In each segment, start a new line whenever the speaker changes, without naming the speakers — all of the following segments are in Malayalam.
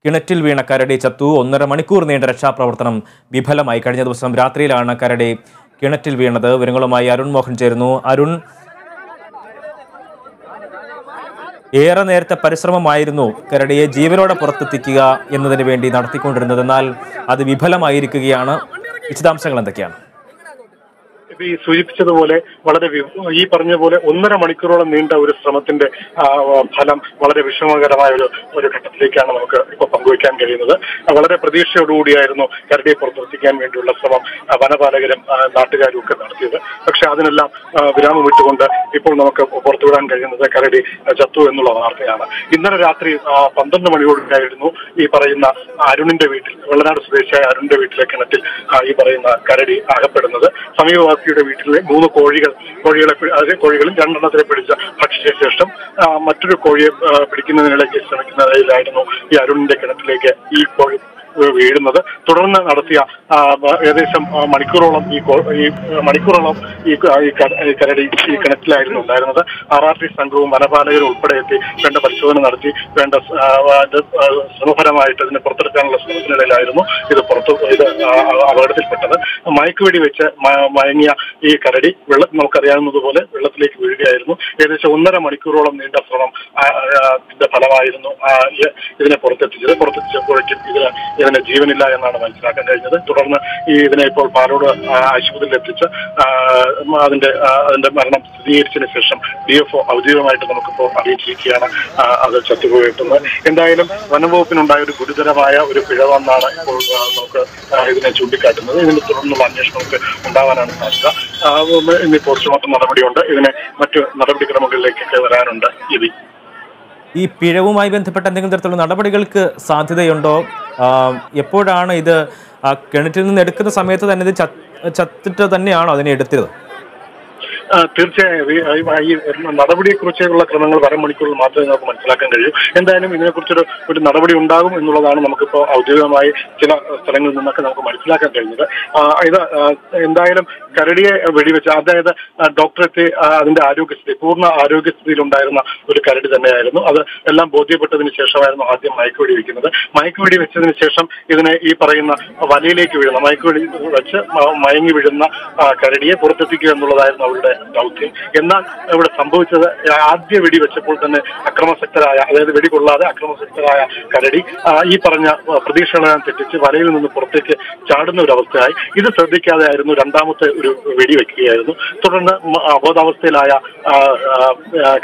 കിണറ്റിൽ വീണ കരടി ചത്തു. 1.5 മണിക്കൂർ നീണ്ട രക്ഷാപ്രവർത്തനം വിഫലമായി. കഴിഞ്ഞ ദിവസം രാത്രിയിലാണ് കരടി കിണറ്റിൽ വീണത്. വിവരങ്ങളുമായി അരുൺ മോഹൻ ചേരുന്നു. അരുൺ, ഏറെ നേരത്തെ പരിശ്രമമായിരുന്നു കരടിയെ ജീവനോടെ പുറത്തെത്തിക്കുക എന്നതിന് വേണ്ടി നടത്തിക്കൊണ്ടിരുന്നത്. എന്നാൽ അത് വിഫലമായിരിക്കുകയാണ്. വിശദാംശങ്ങൾ എന്തൊക്കെയാണ്?
ഈ സൂചിപ്പിച്ചതുപോലെ വളരെ ഈ പറഞ്ഞ പോലെ 1.5 മണിക്കൂറോളം നീണ്ട ഒരു ശ്രമത്തിന്റെ ഫലം വളരെ വിഷമകരമായ ഒരു ഘട്ടത്തിലേക്കാണ് നമുക്ക് ഇപ്പോൾ പങ്കുവയ്ക്കാൻ കഴിയുന്നത്. വളരെ പ്രതീക്ഷയോടുകൂടിയായിരുന്നു കരടിയെ പുറത്തെത്തിക്കാൻ വേണ്ടിയുള്ള ശ്രമം വനപാലകരും നാട്ടുകാരും ഒക്കെ നടത്തിയത്. പക്ഷെ അതിനെല്ലാം വിരാമം വിട്ടുകൊണ്ട് ഇപ്പോൾ നമുക്ക് പുറത്തുവിടാൻ കഴിയുന്നത് കരടി ചത്തു എന്നുള്ള വാർത്തയാണ്. ഇന്നലെ രാത്രി 12 മണിയോടുണ്ടായിരുന്നു ഈ പറയുന്ന അരുണിന്റെ വീട്ടിൽ, വെള്ളനാട് സ്വദേശിയായ അരുണിന്റെ വീട്ടിലെ കിണറ്റിൽ ഈ പറയുന്ന കരടി അകപ്പെടുന്നത്. സമീപവാസി വീട്ടിലെ 3 കോഴികളും 2 എണ്ണത്തിനെ പിടിച്ച ഭക്ഷിച്ച ശേഷം മറ്റൊരു കോഴിയെ പിടിക്കുന്നതിനിടയ്ക്ക് ശ്രമിക്കുന്നതിലായിരുന്നു ഈ അരുണിന്റെ കിണറ്റിലേക്ക് ഈ കോഴി വീഴുന്നത്. തുടർന്ന് നടത്തിയ ഏകദേശം മണിക്കൂറോളം ഈ കരടി ഈ കിണറ്റിലായിരുന്നു ഉണ്ടായിരുന്നത്. RRT സംഘവും വനപാലകരും ഉൾപ്പെടെ എത്തി വേണ്ട പരിശോധന നടത്തി വേണ്ട ശ്രമഫലമായിട്ട് ഇതിനെ പുറത്തെടുക്കാനുള്ള ശ്രമത്തിനിടയിലായിരുന്നു ഇത് അപകടത്തിൽപ്പെട്ടത്. മയക്കുവെടി വെച്ച് മയങ്ങിയ ഈ കരടി നമുക്കറിയാവുന്നതുപോലെ വെള്ളത്തിലേക്ക് വീഴുകയായിരുന്നു. ഏകദേശം 1.5 മണിക്കൂറോളം നീണ്ട ശ്രമം ഫലമായിരുന്നു ഇതിനെ പുറത്തെത്തിച്ചപ്പോഴേക്കും ഇതിന് ജീവനില്ല എന്നാണ് മനസ്സിലാക്കാൻ കഴിഞ്ഞത്. തുടർന്ന് ഇതിനെ ഇപ്പോൾ പാലോട് ആശുപത്രിയിൽ എത്തിച്ച് അതിന്റെ മരണം സ്ഥിരീകരിച്ചതിന് ശേഷം DFO ഔദ്യോഗികമായിട്ട് നമുക്കിപ്പോൾ അറിയിച്ചിരിക്കുകയാണ് അത് ചത്തുപോയിട്ടുള്ളത്. എന്തായാലും വനംവകുപ്പിനുണ്ടായ ഒരു ഗുരുതരമായ ഒരു പിഴവെന്നാണ് ഇപ്പോൾ നമുക്ക് ഇതിനെ ചൂണ്ടിക്കാട്ടുന്നത്. ഇതിനെ തുടർന്നുള്ള അന്വേഷണമൊക്കെ ഉണ്ടാവാനാണ് സാധ്യത. ഇനി പോസ്റ്റ്മോർട്ടം നടപടിയുണ്ട്. ഇതിനെ മറ്റു നടപടിക്രമങ്ങളിലേക്കൊക്കെ വരാനുണ്ട്.
ഈ പിഴവുമായി ബന്ധപ്പെട്ട എന്തെങ്കിലും തരത്തിലുള്ള നടപടികൾക്ക് സാധ്യതയുണ്ടോ? എപ്പോഴാണ് ഇത് കിണറ്റിൽ നിന്ന് എടുക്കുന്ന സമയത്ത് തന്നെ ഇത് ചത്തിട്ട് തന്നെയാണോ അതിനെ എടുത്തത്?
തീർച്ചയായും ഈ നടപടിയെക്കുറിച്ചുള്ള ക്രമങ്ങൾ അരമണിക്കൂറിൽ മാത്രമേ നമുക്ക് മനസ്സിലാക്കാൻ കഴിയൂ. എന്തായാലും ഇതിനെക്കുറിച്ചൊരു നടപടി ഉണ്ടാകും എന്നുള്ളതാണ് നമുക്കിപ്പോൾ ഔദ്യോഗികമായി ചില സ്ഥലങ്ങളിൽ നിന്നൊക്കെ നമുക്ക് മനസ്സിലാക്കാൻ കഴിഞ്ഞത്. ഇത് എന്തായാലും കരടിയെ വെടിവെച്ച്, അതായത് ഡോക്ടറെത്തി അതിന്റെ പൂർണ്ണ ആരോഗ്യസ്ഥിതിയിലുണ്ടായിരുന്ന ഒരു കരടി തന്നെയായിരുന്നു. അത് എല്ലാം ബോധ്യപ്പെട്ടതിന് ശേഷമായിരുന്നു ആദ്യം മയക്കുവെടി വെക്കുന്നത്. മയക്കുവെടി വെച്ചതിന് ശേഷം ഇതിനെ ഈ പറയുന്ന വലയിലേക്ക് വീഴുന്ന, മയക്കുവെടി വെച്ച് മയങ്ങി വീഴുന്ന കരടിയെ പുറത്തെത്തിക്കുക എന്നുള്ളതായിരുന്നു അവരുടെ ദൗത്യം. എന്നാൽ ഇവിടെ സംഭവിച്ചത്, ആദ്യ വെടി വെച്ചപ്പോൾ തന്നെ അക്രമാസക്തരായ, അതായത് വെടികൊള്ളാതെ അക്രമാസക്തരായ കരടി ഈ പറഞ്ഞ പ്രതീക്ഷകളെല്ലാം തെറ്റിച്ച് വലയിൽ നിന്ന് പുറത്തേക്ക് ചാടുന്ന ഒരു അവസ്ഥയായി. ഇത് ശ്രദ്ധിക്കാതെ ആയിരുന്നു രണ്ടാമത്തെ ഒരു വെടി വെക്കുകയായിരുന്നു. തുടർന്ന് അബോധാവസ്ഥയിലായ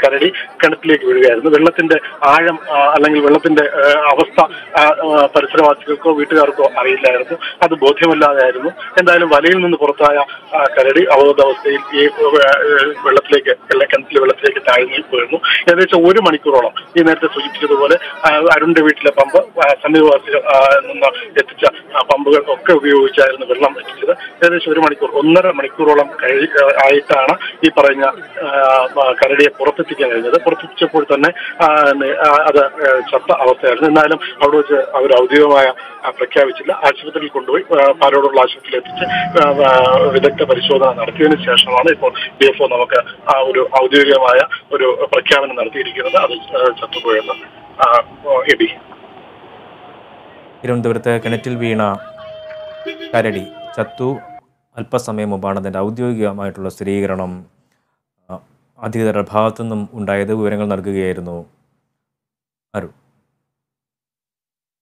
കരടി കിണറ്റിലേക്ക് വീഴുകയായിരുന്നു. വെള്ളത്തിന്റെ ആഴം അല്ലെങ്കിൽ വെള്ളത്തിന്റെ അവസ്ഥ പരിസരവാസികൾക്കോ വീട്ടുകാർക്കോ അറിയില്ലായിരുന്നു. അത് ബോധ്യമല്ലാതെ ആയിരുന്നു. എന്തായാലും വലയിൽ നിന്ന് പുറത്തായ കരടി അബോധാവസ്ഥയിൽ ഈ കിണറ്റിലെ വെള്ളത്തിലേക്ക് താഴ്ന്നു വീഴുന്നു. ഏകദേശം 1 മണിക്കൂറോളം ഈ നേരത്തെ സൂചിപ്പിച്ചതുപോലെ അരുണിന്റെ വീട്ടിലെ പമ്പ്, സമീപവാസികൾ നിന്ന് എത്തിച്ച പമ്പുകൾ ഒക്കെ ഉപയോഗിച്ചായിരുന്നു വെള്ളം എത്തിച്ചത്. ഏകദേശം 1.5 മണിക്കൂറോളം ആയിട്ടാണ് ഈ പറഞ്ഞ കരടിയെ പുറത്തെത്തിക്കാൻ കഴിഞ്ഞത്. പുറത്തെത്തിച്ചപ്പോൾ തന്നെ അത് ചത്ത അവസ്ഥയായിരുന്നു. എന്നാലും അവിടെ വെച്ച് അവർ ഔദ്യോഗികമായ പ്രഖ്യാപിച്ചില്ല. ആശുപത്രിയിൽ കൊണ്ടുപോയി, പാലോടുള്ള ആശുപത്രിയിൽ എത്തിച്ച് വിദഗ്ധ പരിശോധന നടത്തിയതിനു ശേഷമാണ് ഇപ്പോൾ DFO നമുക്ക് ഒരു ഔദ്യോഗികമായ ഒരു പ്രഖ്യാപനം നടത്തിയിരിക്കുന്നത്. അത് ചത്തുപോയെന്ന്.
തിരുവനന്തപുരത്ത് കിണറ്റിൽ വീണ കരടി ചത്തു. അല്പസമയം മുമ്പാണ് അതിൻ്റെ ഔദ്യോഗികമായിട്ടുള്ള സ്ഥിരീകരണം അധികൃതരുടെ ഭാഗത്തുനിന്നും ഉണ്ടായത്. വിവരങ്ങൾ നൽകുകയായിരുന്നു അരുൺ.